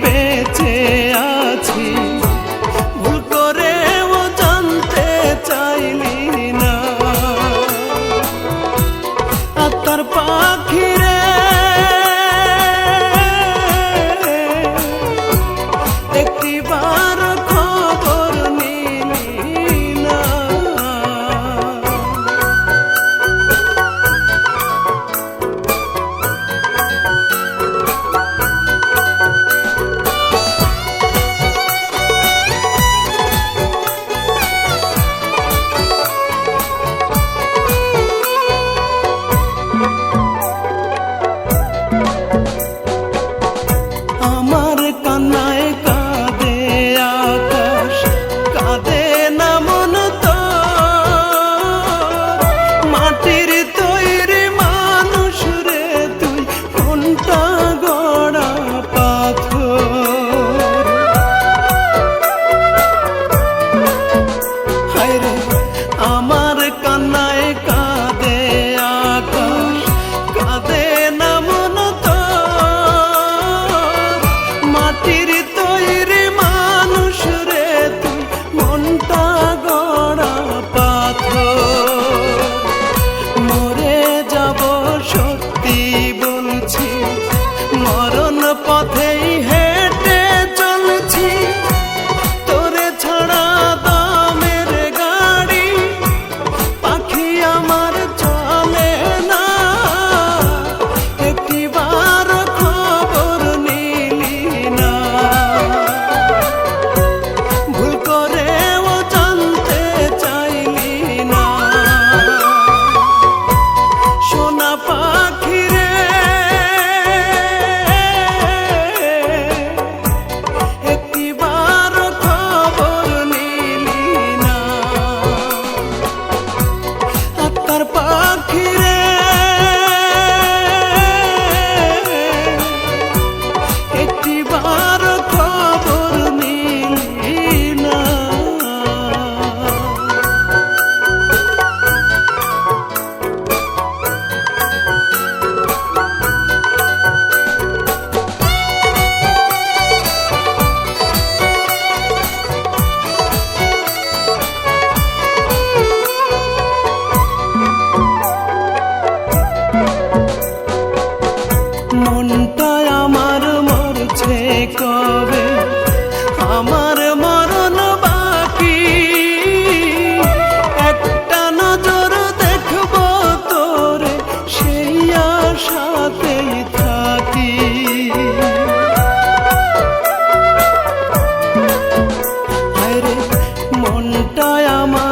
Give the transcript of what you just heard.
বেঁচে আছি, ভুল করেও জানতে চাইলি না। আত্মার পাখি রে, একটিবার খবর নিলি না। আমার কান্নায় কাঁদে আকাশ, কাঁদে না মন তোর। মাটির তৈরি মানুষ রে তুই, কোনটা গড়া পাথর। হায় রে আমার কান্নায় কাঁদে আকাশ, কাঁদে না মন তোর। মাটির তৈরি মানুষ রে তুই, মনটা গড়া পাথর। মরে যাব সত্যি বলছি, মরণ পথেই হেঁটে চলছি। তোরে ছাড়া দামের গাড়ি পাখি আমার চলে না। একটিবার খবর নিলি না, ভুল করেও জানতে চাইলি না। সোনা পাখি রে, একটিবার খবর নিলি না। আত্মার পাখি রে, একটিবার খবর নিলি না। মনটা আমার মরছে কবে, আমার মরণ বাকি। একটা নজর দেখব তোরে, সেই আশাতেই থাকি। হায় রে মনটা আমার